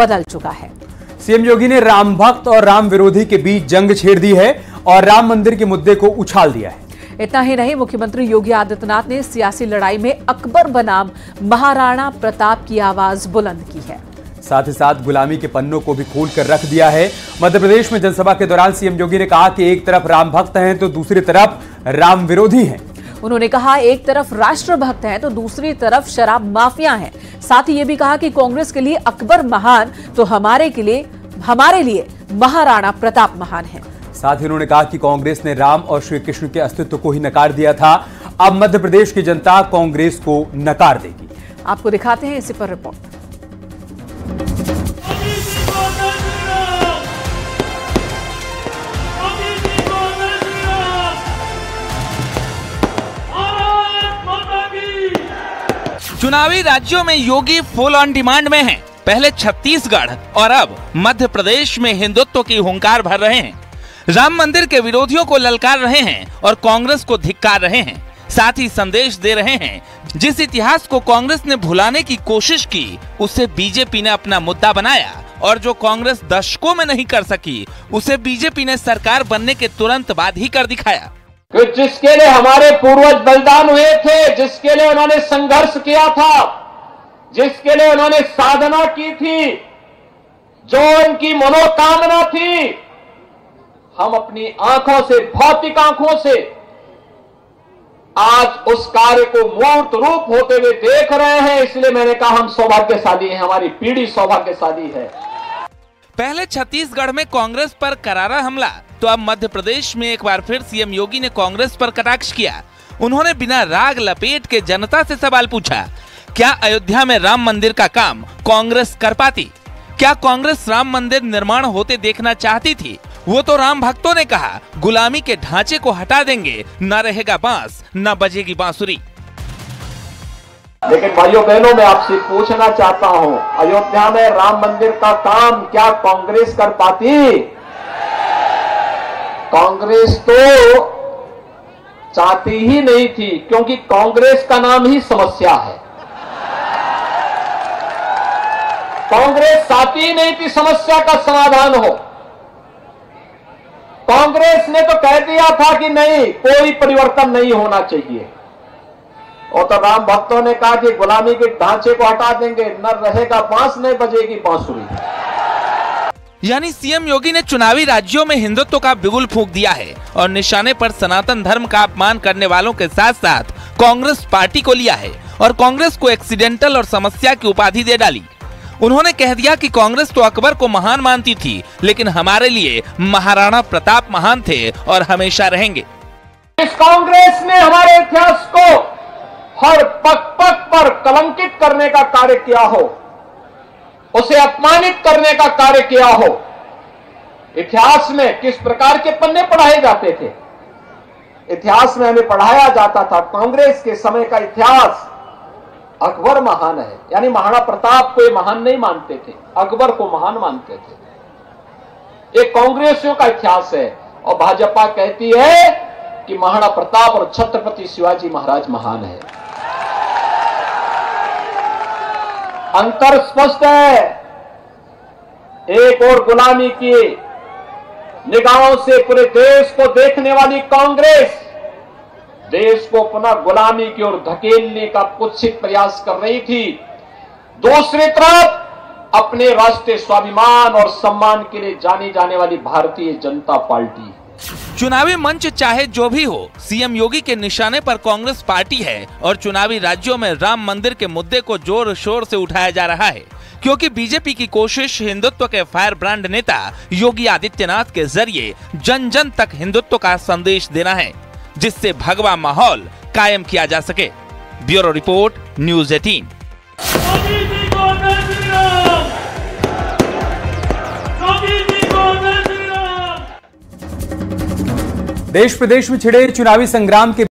बदल चुका है। सीएम योगी ने राम भक्त और राम विरोधी के बीच जंग छेड़ दी है और राम मंदिर के मुद्दे को उछाल दिया है। इतना ही नहीं, मुख्यमंत्री योगी आदित्यनाथ ने सियासी लड़ाई में अकबर बनाम महाराणा प्रताप की आवाज बुलंद की है। साथ ही साथ गुलामी के पन्नों को भी खोल कर रख दिया है। मध्य प्रदेश में जनसभा के दौरान सीएम योगी ने कहा कि एक तरफ राम भक्त हैं तो दूसरी तरफ राम विरोधी हैं। उन्होंने कहा एक तरफ राष्ट्रभक्त हैं तो दूसरी तरफ शराब माफिया हैं। साथ ही ये भी कहा कि कांग्रेस के लिए अकबर महान तो हमारे लिए महाराणा प्रताप महान है। साथ ही उन्होंने कहा कि कांग्रेस ने राम और श्री कृष्ण के अस्तित्व को ही नकार दिया था, अब मध्य प्रदेश की जनता कांग्रेस को नकार देगी। आपको दिखाते हैं इसी पर रिपोर्ट। चुनावी राज्यों में योगी फुल ऑन डिमांड में हैं। पहले छत्तीसगढ़ और अब मध्य प्रदेश में हिंदुत्व की हुंकार भर रहे हैं। राम मंदिर के विरोधियों को ललकार रहे हैं और कांग्रेस को धिक्कार रहे हैं। साथ ही संदेश दे रहे हैं, जिस इतिहास को कांग्रेस ने भुलाने की कोशिश की उसे बीजेपी ने अपना मुद्दा बनाया और जो कांग्रेस दशकों में नहीं कर सकी उसे बीजेपी ने सरकार बनने के तुरंत बाद ही कर दिखाया। जिसके लिए हमारे पूर्वज बलिदान हुए थे, जिसके लिए उन्होंने संघर्ष किया था, जिसके लिए उन्होंने साधना की थी, जो उनकी मनोकामना थी, हम अपनी आंखों से, भौतिक आंखों से आज उस कार्य को मूर्त रूप होते हुए देख रहे हैं। इसलिए मैंने कहा हम सौभाग्यशाली हैं, हमारी पीढ़ी सौभाग्यशाली है। पहले छत्तीसगढ़ में कांग्रेस पर करारा हमला, तो अब मध्य प्रदेश में एक बार फिर सीएम योगी ने कांग्रेस पर कटाक्ष किया। उन्होंने बिना राग लपेट के जनता से सवाल पूछा, क्या अयोध्या में राम मंदिर का काम कांग्रेस कर पाती? क्या कांग्रेस राम मंदिर निर्माण होते देखना चाहती थी? वो तो राम भक्तों ने कहा गुलामी के ढांचे को हटा देंगे, न रहेगा बांस न बजेगी बांसुरी। लेकिन भाइयों बहनों, मैं आपसे पूछना चाहता हूं, अयोध्या में राम मंदिर का काम क्या कांग्रेस कर पाती? कांग्रेस तो चाहती ही नहीं थी, क्योंकि कांग्रेस का नाम ही समस्या है। कांग्रेस चाहती ही नहीं थी समस्या का समाधान हो। कांग्रेस ने तो कह दिया था कि नहीं, कोई परिवर्तन नहीं होना चाहिए। और तो राम भक्तों ने कहा कि गुलामी के ढांचे को हटा देंगे, न रहेगा बांस न बजेगी बांसुरी। यानी सीएम योगी ने चुनावी राज्यों में हिंदुत्व का बिगुल फूंक दिया है और निशाने पर सनातन धर्म का अपमान करने वालों के साथ साथ कांग्रेस पार्टी को लिया है और कांग्रेस को एक्सीडेंटल और समस्या की उपाधि दे डाली। उन्होंने कह दिया कि कांग्रेस तो अकबर को महान मानती थी, लेकिन हमारे लिए महाराणा प्रताप महान थे और हमेशा रहेंगे। इस कांग्रेस ने हमारे इतिहास को हर पग पग पर कलंकित करने का कार्य किया हो, उसे अपमानित करने का कार्य किया हो। इतिहास में किस प्रकार के पन्ने पढ़ाए जाते थे? इतिहास में हमें पढ़ाया जाता था कांग्रेस के समय का इतिहास अकबर महान है, यानी महाराणा प्रताप को महान नहीं मानते थे, अकबर को महान मानते थे। ये कांग्रेसियों का इतिहास है और भाजपा कहती है कि महाराणा प्रताप और छत्रपति शिवाजी महाराज महान है। अंतर स्पष्ट है। एक और गुलामी की निगाहों से पूरे देश को देखने वाली कांग्रेस देश को पुनः गुलामी की ओर धकेलने का कुत्सित प्रयास कर रही थी। दूसरी तरफ अपने राष्ट्रीय स्वाभिमान और सम्मान के लिए जानी जाने वाली भारतीय जनता पार्टी। चुनावी मंच चाहे जो भी हो, सीएम योगी के निशाने पर कांग्रेस पार्टी है और चुनावी राज्यों में राम मंदिर के मुद्दे को जोर शोर से उठाया जा रहा है, क्योंकि बीजेपी की कोशिश हिंदुत्व के फायर ब्रांड नेता योगी आदित्यनाथ के जरिए जन जन तक हिंदुत्व का संदेश देना है, जिससे भगवा माहौल कायम किया जा सके। Bureau report, news 18। देश प्रदेश में छिड़े चुनावी संग्राम के